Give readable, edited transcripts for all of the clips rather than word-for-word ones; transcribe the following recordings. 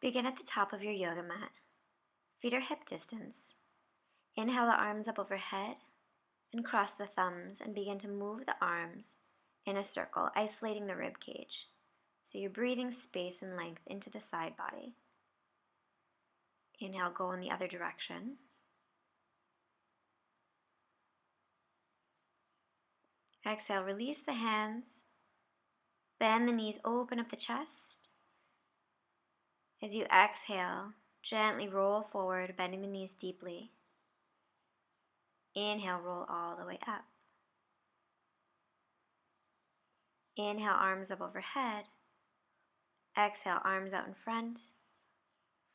Begin at the top of your yoga mat. Feet are hip distance. Inhale the arms up overhead and cross the thumbs and begin to move the arms in a circle, isolating the rib cage. So you're breathing space and length into the side body. Inhale, go in the other direction. Exhale, release the hands. Bend the knees, open up the chest. As you exhale, gently roll forward, bending the knees deeply. Inhale, roll all the way up. Inhale, arms up overhead. Exhale, arms out in front.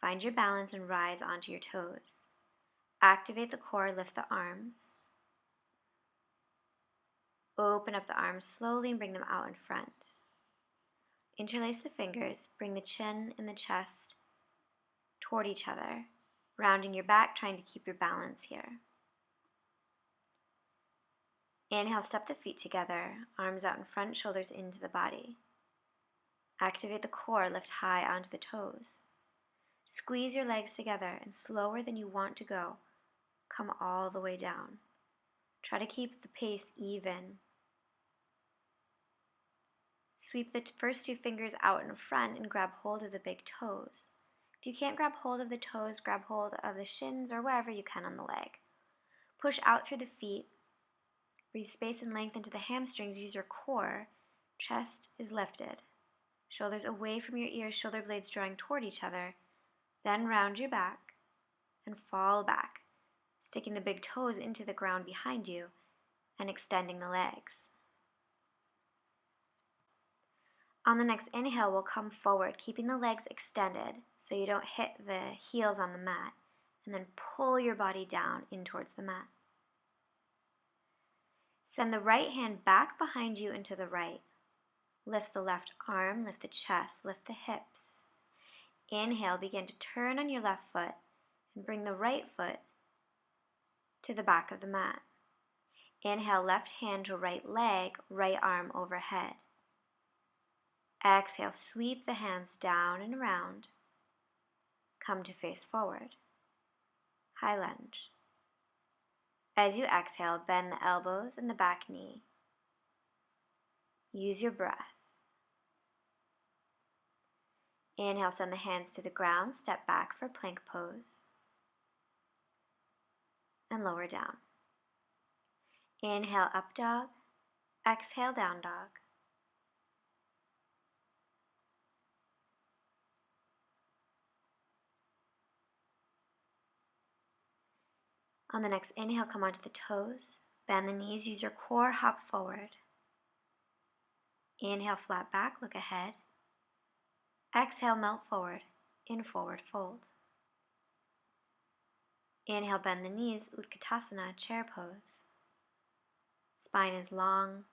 Find your balance and rise onto your toes. Activate the core, lift the arms. Open up the arms slowly and bring them out in front. Interlace the fingers, bring the chin and the chest toward each other, rounding your back, trying to keep your balance here. Inhale, step the feet together, arms out in front, shoulders into the body. Activate the core, lift high onto the toes. Squeeze your legs together and slower than you want to go, come all the way down. Try to keep the pace even. Sweep the first two fingers out in front and grab hold of the big toes. If you can't grab hold of the toes, grab hold of the shins or wherever you can on the leg. Push out through the feet. Breathe space and length into the hamstrings. Use your core. Chest is lifted. Shoulders away from your ears, shoulder blades drawing toward each other. Then round your back and fall back, sticking the big toes into the ground behind you and extending the legs. On the next inhale, we'll come forward, keeping the legs extended so you don't hit the heels on the mat, and then pull your body down in towards the mat. Send the right hand back behind you into the right. Lift the left arm, lift the chest, lift the hips. Inhale, begin to turn on your left foot and bring the right foot to the back of the mat. Inhale, left hand to right leg, right arm overhead. Exhale, sweep the hands down and around. Come to face forward. High lunge. As you exhale, bend the elbows and the back knee. Use your breath. Inhale, send the hands to the ground, step back for plank pose. And lower down. Inhale, up dog. Exhale, down dog. On the next inhale, come onto the toes. Bend the knees, use your core, hop forward. Inhale, flat back, look ahead. Exhale, melt forward, in forward fold. Inhale, bend the knees, Utkatasana, chair pose. Spine is long,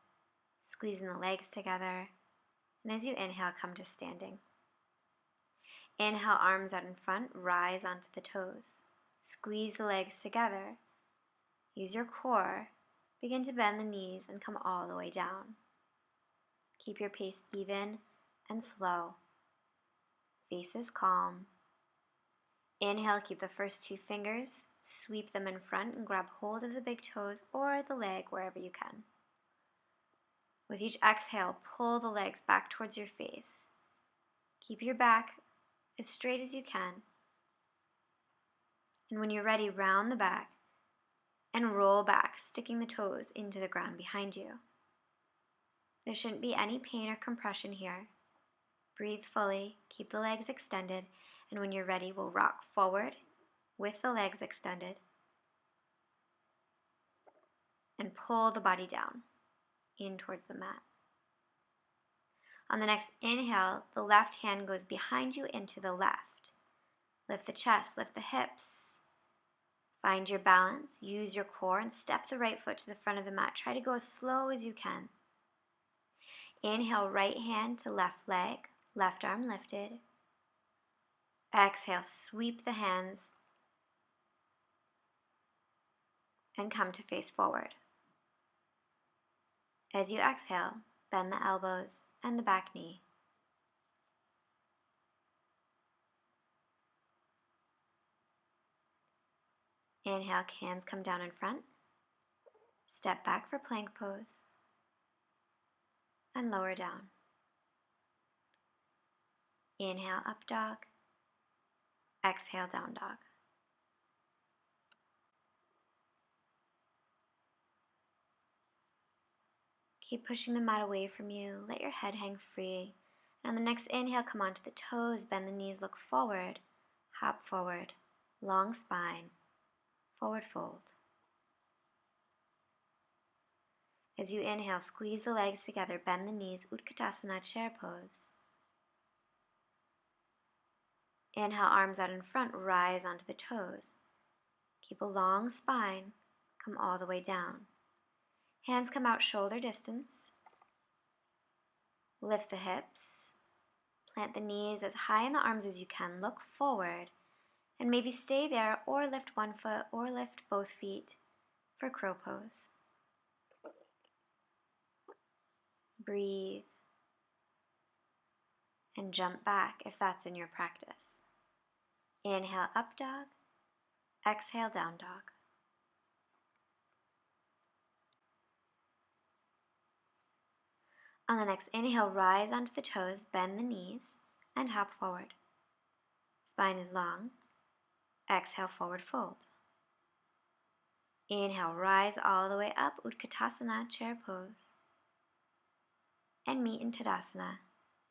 squeezing the legs together. And as you inhale, come to standing. Inhale, arms out in front, rise onto the toes. Squeeze the legs together. Use your core. Begin to bend the knees and come all the way down. Keep your pace even and slow. Face is calm. Inhale, keep the first two fingers, sweep them in front and grab hold of the big toes or the leg wherever you can. With each exhale, pull the legs back towards your face. Keep your back as straight as you can. And when you're ready, round the back and roll back, sticking the toes into the ground behind you. There shouldn't be any pain or compression here. Breathe fully, keep the legs extended, and when you're ready, we'll rock forward with the legs extended and pull the body down in towards the mat. On the next inhale, the left hand goes behind you into the left. Lift the chest, lift the hips. Find your balance, use your core, and step the right foot to the front of the mat. Try to go as slow as you can. Inhale, right hand to left leg, left arm lifted. Exhale, sweep the hands and come to face forward. As you exhale, bend the elbows and the back knee. Inhale, hands come down in front. Step back for plank pose. And lower down. Inhale, up dog. Exhale, down dog. Keep pushing the mat away from you. Let your head hang free. And on the next inhale, come onto the toes. Bend the knees, look forward. Hop forward. Long spine. Forward fold. As you inhale, squeeze the legs together. Bend the knees. Utkatasana, chair pose. Inhale, arms out in front. Rise onto the toes. Keep a long spine. Come all the way down. Hands come out shoulder distance. Lift the hips. Plant the knees as high in the arms as you can. Look forward. And maybe stay there or lift one foot or lift both feet for crow pose. Breathe. And jump back if that's in your practice. Inhale, up dog. Exhale, down dog. On the next inhale, rise onto the toes, bend the knees, and hop forward. Spine is long. Exhale, forward fold. Inhale, rise all the way up, Utkatasana, chair pose. And meet in Tadasana,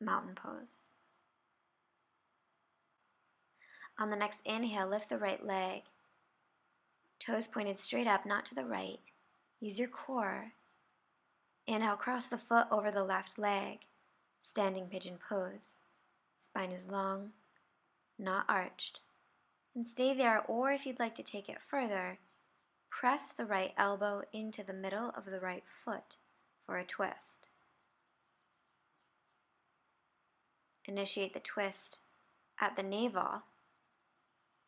mountain pose. On the next inhale, lift the right leg. Toes pointed straight up, not to the right. Use your core. Inhale, cross the foot over the left leg. Standing pigeon pose. Spine is long, not arched. And stay there, or if you'd like to take it further, press the right elbow into the middle of the right foot for a twist. Initiate the twist at the navel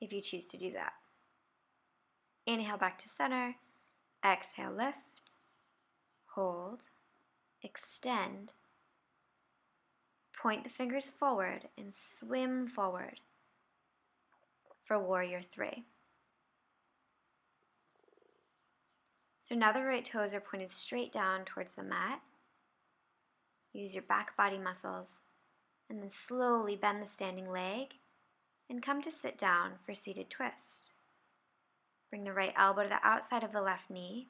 if you choose to do that. Inhale back to center. Exhale, lift. Hold. Extend. Point the fingers forward and swim forward for warrior 3. So now the right toes are pointed straight down towards the mat. Use your back body muscles and then slowly bend the standing leg and come to sit down for seated twist. Bring the right elbow to the outside of the left knee.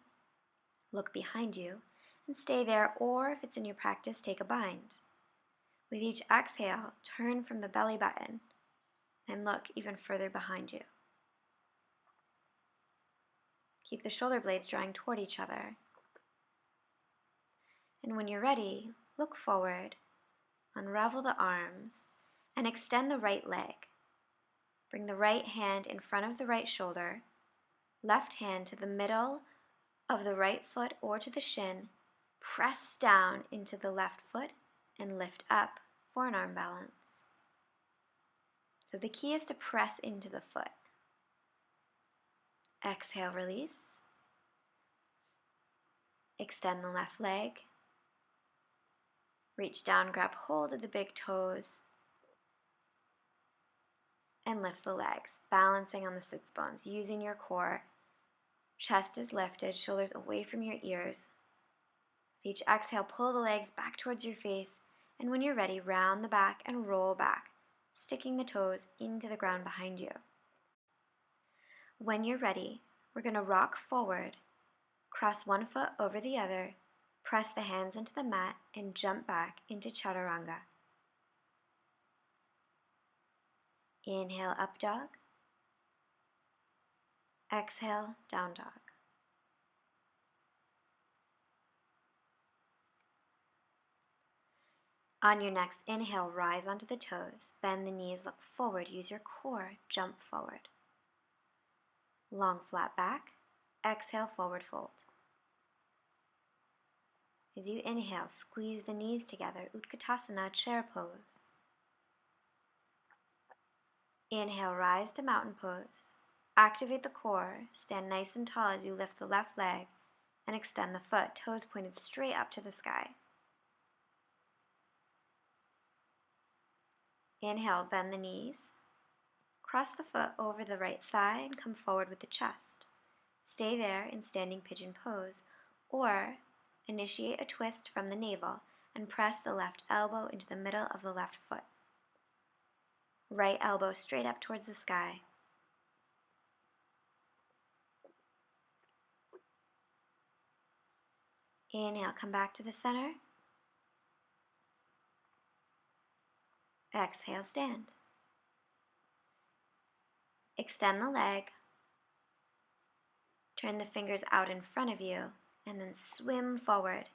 Look behind you and stay there, or if it's in your practice, take a bind. With each exhale, turn from the belly button and look even further behind you. Keep the shoulder blades drawing toward each other. And when you're ready, look forward, unravel the arms, and extend the right leg. Bring the right hand in front of the right shoulder, left hand to the middle of the right foot or to the shin. Press down into the left foot and lift up for an arm balance. So the key is to press into the foot. Exhale, release. Extend the left leg. Reach down, grab hold of the big toes. And lift the legs, balancing on the sits bones, using your core. Chest is lifted, shoulders away from your ears. With each exhale, pull the legs back towards your face, and when you're ready, round the back and roll back, sticking the toes into the ground behind you. When you're ready, we're going to rock forward, cross one foot over the other, press the hands into the mat, and jump back into Chaturanga. Inhale, up dog. Exhale, down dog. On your next inhale, rise onto the toes, bend the knees, look forward, use your core, jump forward. Long flat back, exhale, forward fold. As you inhale, squeeze the knees together, Utkatasana, chair pose. Inhale, rise to mountain pose. Activate the core, stand nice and tall as you lift the left leg and extend the foot, toes pointed straight up to the sky. Inhale, bend the knees. Cross the foot over the right thigh and come forward with the chest. Stay there in standing pigeon pose, or initiate a twist from the navel and press the left elbow into the middle of the left foot. Right elbow straight up towards the sky. Inhale, come back to the center. Exhale, stand. Extend the leg. Turn the fingers out in front of you and then swim forward,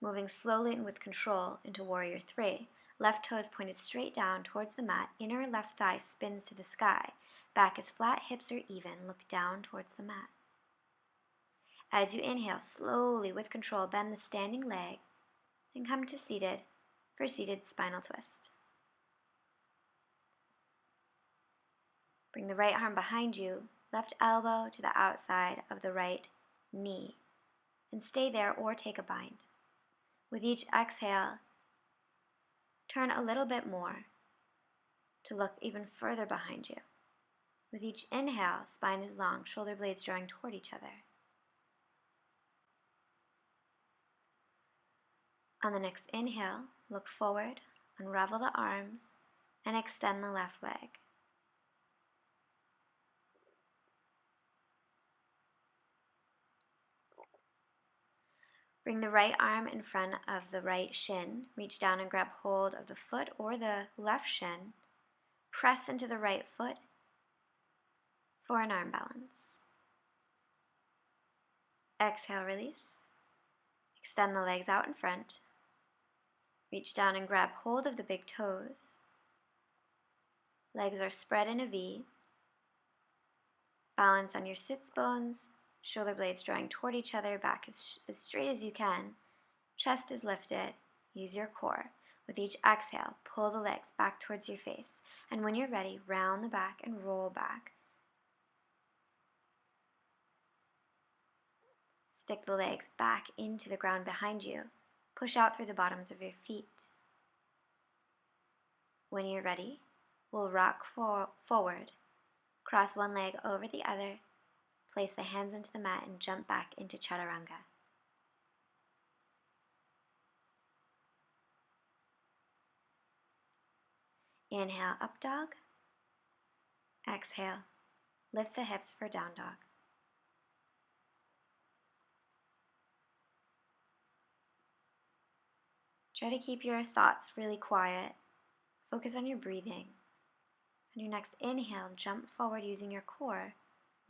moving slowly and with control into Warrior 3. Left toes pointed straight down towards the mat. Inner left thigh spins to the sky. Back is flat, hips are even. Look down towards the mat. As you inhale, slowly with control, bend the standing leg and come to seated for seated spinal twist. Bring the right arm behind you, left elbow to the outside of the right knee, and stay there or take a bind. With each exhale, turn a little bit more to look even further behind you. With each inhale, spine is long, shoulder blades drawing toward each other. On the next inhale, look forward, unravel the arms, and extend the left leg. Bring the right arm in front of the right shin. Reach down and grab hold of the foot or the left shin. Press into the right foot for an arm balance. Exhale, release. Extend the legs out in front. Reach down and grab hold of the big toes. Legs are spread in a V. Balance on your sits bones. Shoulder blades drawing toward each other, back as straight as you can. Chest is lifted. Use your core. With each exhale, pull the legs back towards your face. And when you're ready, round the back and roll back. Stick the legs back into the ground behind you. Push out through the bottoms of your feet. When you're ready, we'll rock forward. Cross one leg over the other. Place the hands into the mat and jump back into Chaturanga. Inhale, up dog. Exhale, lift the hips for down dog. Try to keep your thoughts really quiet. Focus on your breathing. On your next inhale, jump forward using your core.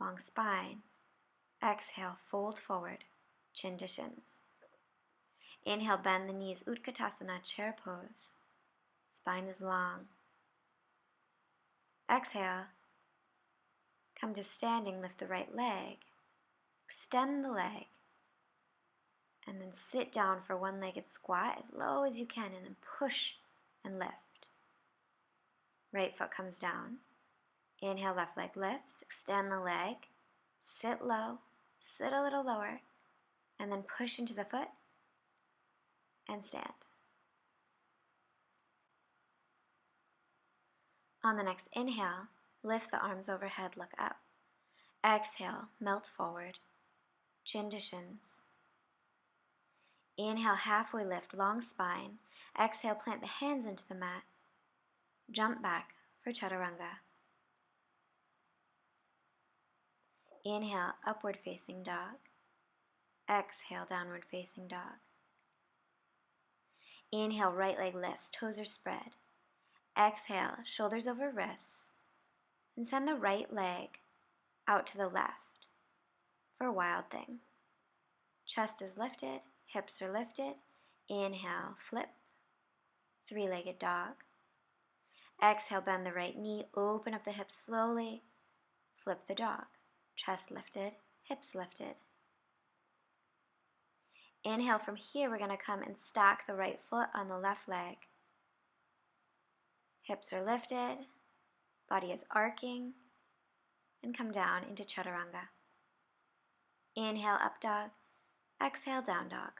Long spine. Exhale, fold forward, chin to shins. Inhale, bend the knees, Utkatasana, chair pose. Spine is long. Exhale, come to standing, lift the right leg. Extend the leg. And then sit down for one-legged squat as low as you can and then push and lift. Right foot comes down. Inhale, left leg lifts, extend the leg, sit low, sit a little lower, and then push into the foot and stand. On the next inhale, lift the arms overhead, look up. Exhale, melt forward, chin to shins. Inhale, halfway lift, long spine. Exhale, plant the hands into the mat. Jump back for Chaturanga. Inhale, upward facing dog. Exhale, downward facing dog. Inhale, right leg lifts, toes are spread. Exhale, shoulders over wrists. And send the right leg out to the left for wild thing. Chest is lifted, hips are lifted. Inhale, flip, three-legged dog. Exhale, bend the right knee, open up the hips slowly. Flip the dog. Chest lifted, hips lifted. Inhale, from here we're going to come and stack the right foot on the left leg. Hips are lifted, body is arcing, and come down into Chaturanga. Inhale, up dog. Exhale, down dog.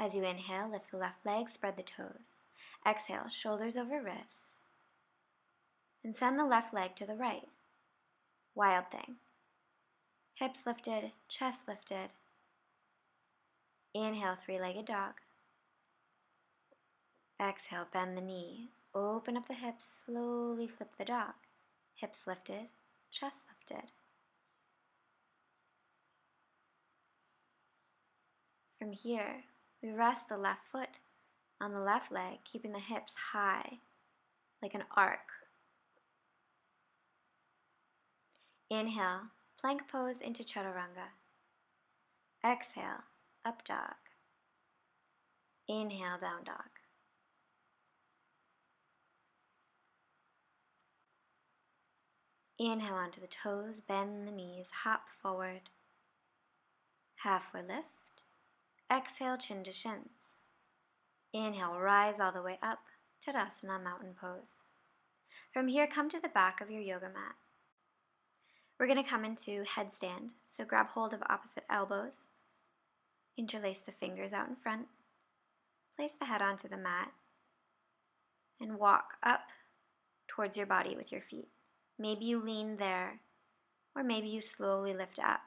As you inhale, lift the left leg, spread the toes. Exhale, shoulders over wrists. And send the left leg to the right. Wild thing. Hips lifted, chest lifted. Inhale, three-legged dog. Exhale, bend the knee. Open up the hips, slowly flip the dog. Hips lifted, chest lifted. From here, we rest the left foot on the left leg, keeping the hips high, like an arc. Inhale, plank pose into chaturanga. Exhale, up dog. Inhale, down dog. Inhale onto the toes, bend the knees, hop forward. Halfway lift. Exhale, chin to shins. Inhale, rise all the way up, Utkatasana, mountain pose. From here, come to the back of your yoga mat. We're going to come into headstand, so grab hold of opposite elbows, interlace the fingers out in front, place the head onto the mat, and walk up towards your body with your feet. Maybe you lean there, or maybe you slowly lift up.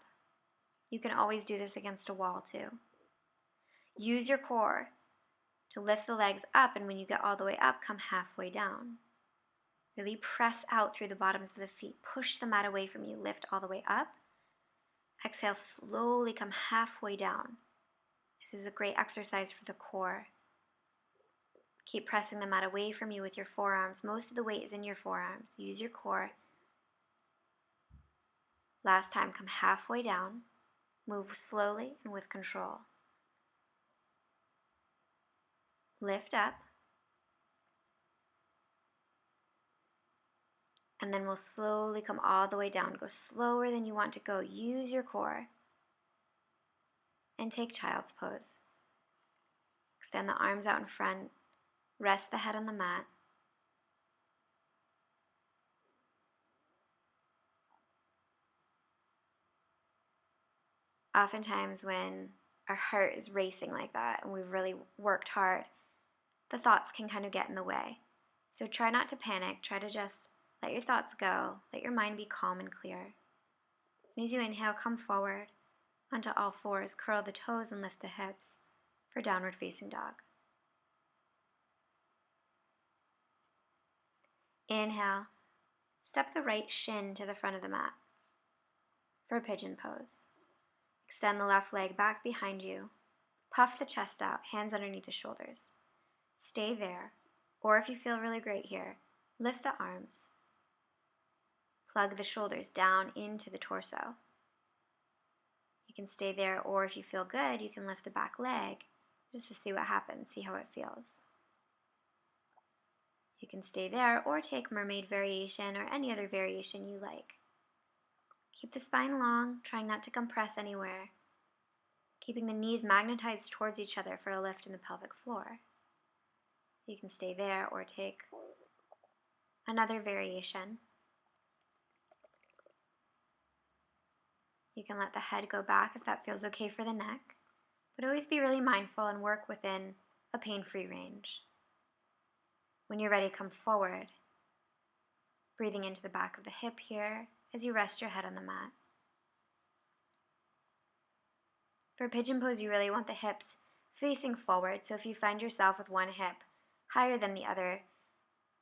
You can always do this against a wall too. Use your core to lift the legs up, and when you get all the way up, come halfway down. Really press out through the bottoms of the feet. Push the mat away from you. Lift all the way up. Exhale, slowly come halfway down. This is a great exercise for the core. Keep pressing the mat away from you with your forearms. Most of the weight is in your forearms. Use your core. Last time, come halfway down. Move slowly and with control. Lift up. And then we'll slowly come all the way down. Go slower than you want to go. Use your core. And take child's pose. Extend the arms out in front. Rest the head on the mat. Oftentimes when our heart is racing like that and we've really worked hard, the thoughts can kind of get in the way. So try not to panic. Try to just let your thoughts go. Let your mind be calm and clear. And as you inhale, come forward onto all fours. Curl the toes and lift the hips for downward facing dog. Inhale, step the right shin to the front of the mat for pigeon pose. Extend the left leg back behind you. Puff the chest out, hands underneath the shoulders. Stay there, or if you feel really great here, lift the arms. Plug the shoulders down into the torso. You can stay there, or if you feel good, you can lift the back leg just to see what happens, see how it feels. You can stay there or take mermaid variation or any other variation you like. Keep the spine long, trying not to compress anywhere. Keeping the knees magnetized towards each other for a lift in the pelvic floor. You can stay there or take another variation. You can let the head go back if that feels okay for the neck, but always be really mindful and work within a pain-free range. When you're ready, come forward, breathing into the back of the hip here as you rest your head on the mat. For pigeon pose, you really want the hips facing forward, so if you find yourself with one hip higher than the other,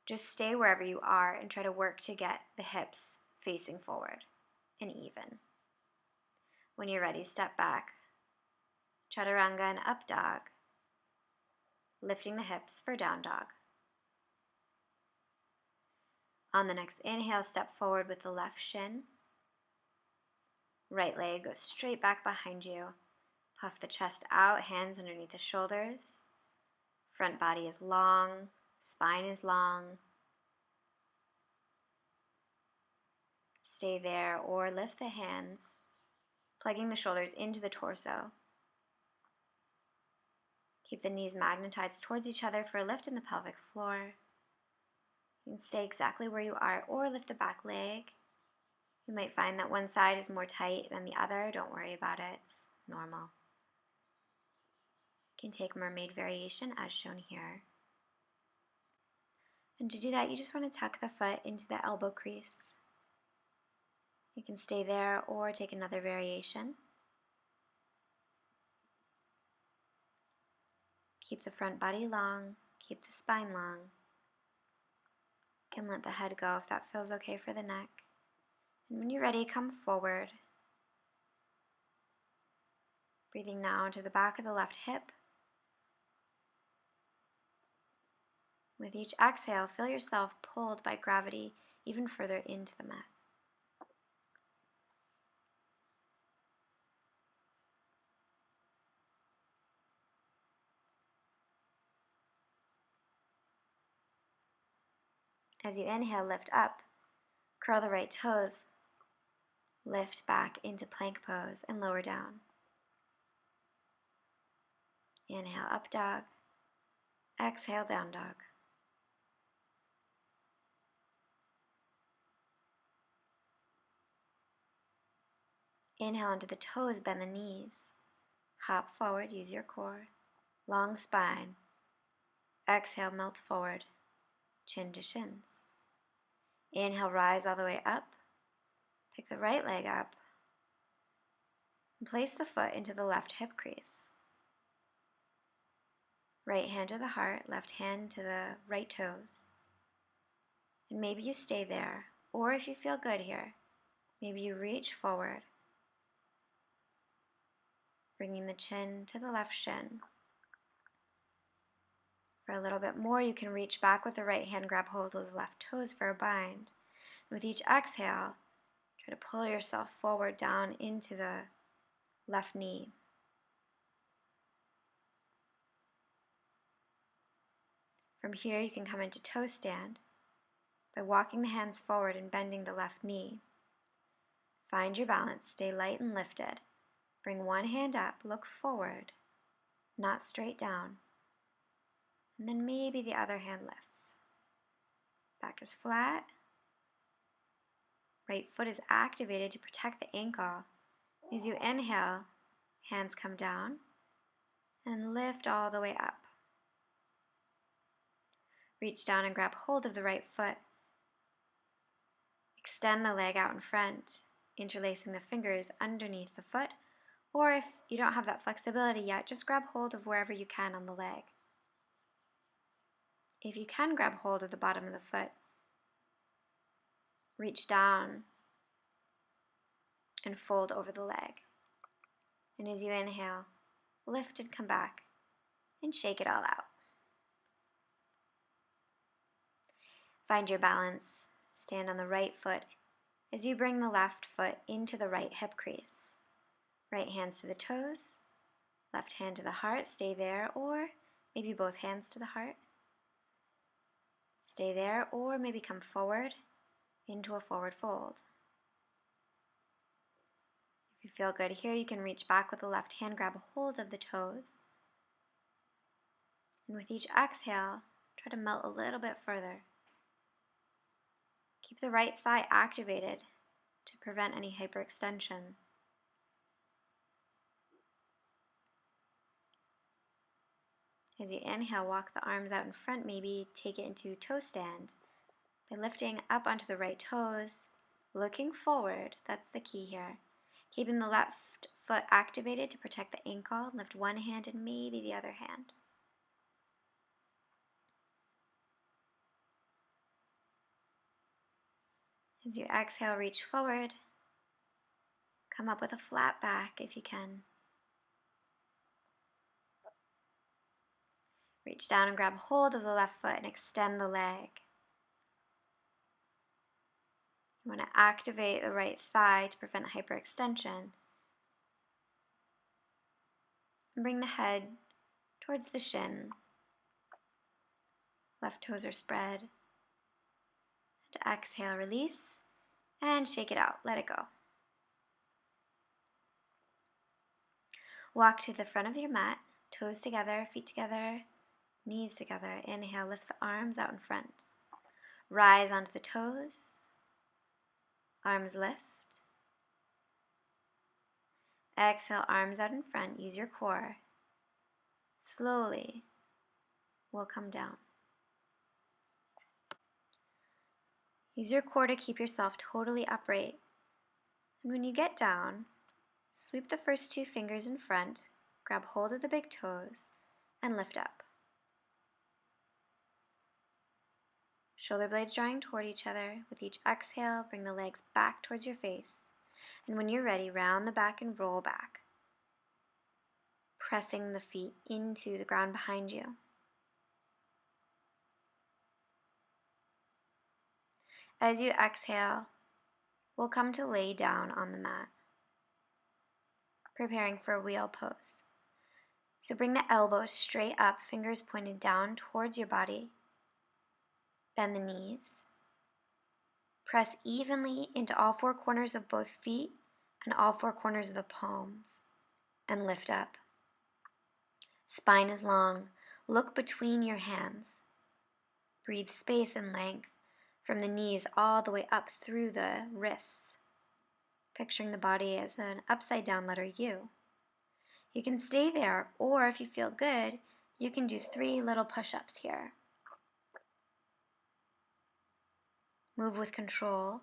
just stay wherever you are and try to work to get the hips facing forward and even. When you're ready, step back, chaturanga and up dog, lifting the hips for down dog. On the next inhale, step forward with the left shin. Right leg goes straight back behind you. Puff the chest out, hands underneath the shoulders. Front body is long, spine is long. Stay there or lift the hands, plugging the shoulders into the torso. Keep the knees magnetized towards each other for a lift in the pelvic floor. You can stay exactly where you are or lift the back leg. You might find that one side is more tight than the other. Don't worry about it. It's normal. You can take mermaid variation as shown here. And to do that, you just want to tuck the foot into the elbow crease. You can stay there or take another variation. Keep the front body long, keep the spine long. You can let the head go if that feels okay for the neck. And when you're ready, come forward. Breathing now into the back of the left hip. With each exhale, feel yourself pulled by gravity even further into the mat. As you inhale, lift up, curl the right toes, lift back into plank pose and lower down. Inhale, up dog. Exhale, down dog. Inhale onto the toes, bend the knees. Hop forward, use your core. Long spine. Exhale, melt forward, chin to shins. Inhale, rise all the way up. Pick the right leg up. And place the foot into the left hip crease. Right hand to the heart, left hand to the right toes. And maybe you stay there, or if you feel good here, maybe you reach forward, bringing the chin to the left shin. For a little bit more, you can reach back with the right hand, grab hold of the left toes for a bind. With each exhale, try to pull yourself forward down into the left knee. From here, you can come into toe stand by walking the hands forward and bending the left knee. Find your balance, stay light and lifted. Bring one hand up, look forward, not straight down. And then maybe the other hand lifts. Back is flat. Right foot is activated to protect the ankle. As you inhale, hands come down and lift all the way up. Reach down and grab hold of the right foot. Extend the leg out in front, interlacing the fingers underneath the foot. Or if you don't have that flexibility yet, just grab hold of wherever you can on the leg. If you can grab hold of the bottom of the foot, reach down and fold over the leg. And as you inhale, lift and come back and shake it all out. Find your balance. Stand on the right foot as you bring the left foot into the right hip crease. Right hands to the toes, left hand to the heart. Stay there, or maybe both hands to the heart. Stay there, or maybe come forward into a forward fold. If you feel good here, you can reach back with the left hand, grab a hold of the toes. And with each exhale, try to melt a little bit further. Keep the right thigh activated to prevent any hyperextension. As you inhale, walk the arms out in front, maybe take it into toe stand by lifting up onto the right toes, looking forward. That's the key here. Keeping the left foot activated to protect the ankle. Lift one hand and maybe the other hand. As you exhale, reach forward. Come up with a flat back if you can. Reach down and grab hold of the left foot and extend the leg. You want to activate the right thigh to prevent hyperextension. And bring the head towards the shin. Left toes are spread. And exhale, release, and shake it out. Let it go. Walk to the front of your mat, toes together, feet together, knees together. Inhale, lift the arms out in front. Rise onto the toes. Arms lift. Exhale, arms out in front. Use your core. Slowly, we'll come down. Use your core to keep yourself totally upright. And when you get down, sweep the first 2 fingers in front, grab hold of the big toes, and lift up. Shoulder blades drawing toward each other. With each exhale, bring the legs back towards your face. And when you're ready, round the back and roll back, pressing the feet into the ground behind you. As you exhale, we'll come to lay down on the mat, preparing for a wheel pose. So bring the elbows straight up, fingers pointed down towards your body. Bend the knees. Press evenly into all 4 corners of both feet and all 4 corners of the palms, and lift up. Spine is long. Look between your hands. Breathe space and length from the knees all the way up through the wrists, picturing the body as an upside down letter U. You can stay there, or if you feel good, you can do 3 little push-ups here. Move with control,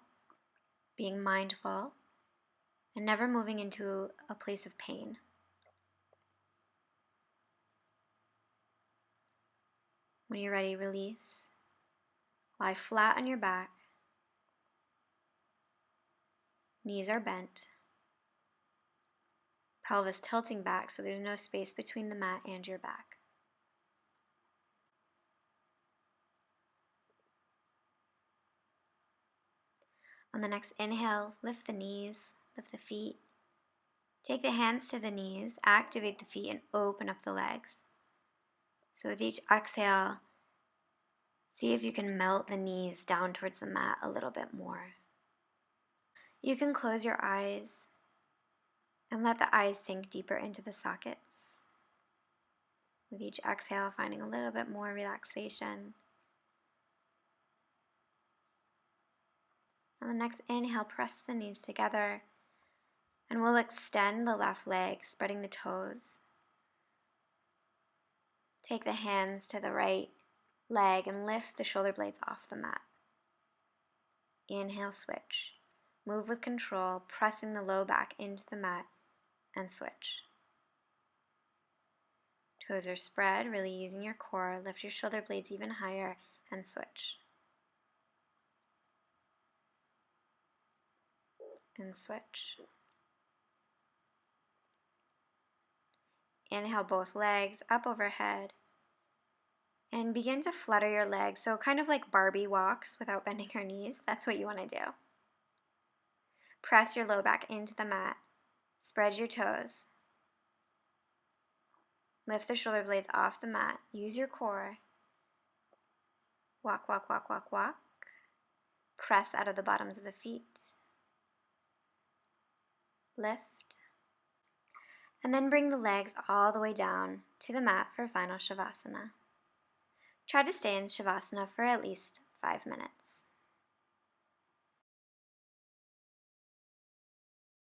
being mindful, and never moving into a place of pain. When you're ready, release. Lie flat on your back. Knees are bent. Pelvis tilting back so there's no space between the mat and your back. On the next inhale, lift the knees, lift the feet. Take the hands to the knees, activate the feet, and open up the legs. So with each exhale, see if you can melt the knees down towards the mat a little bit more. You can close your eyes and let the eyes sink deeper into the sockets. With each exhale, finding a little bit more relaxation. On the next inhale, press the knees together, and we'll extend the left leg, spreading the toes. Take the hands to the right leg and lift the shoulder blades off the mat. Inhale, switch. Move with control, pressing the low back into the mat, and switch. Toes are spread, really using your core. Lift your shoulder blades even higher and switch. And switch. Inhale both legs up overhead. And begin to flutter your legs. So kind of like Barbie walks without bending your knees. That's what you want to do. Press your low back into the mat. Spread your toes. Lift the shoulder blades off the mat. Use your core. Walk, walk, walk, walk, walk. Press out of the bottoms of the feet. Lift. And then bring the legs all the way down to the mat for final Shavasana. Try to stay in Shavasana for at least 5 minutes.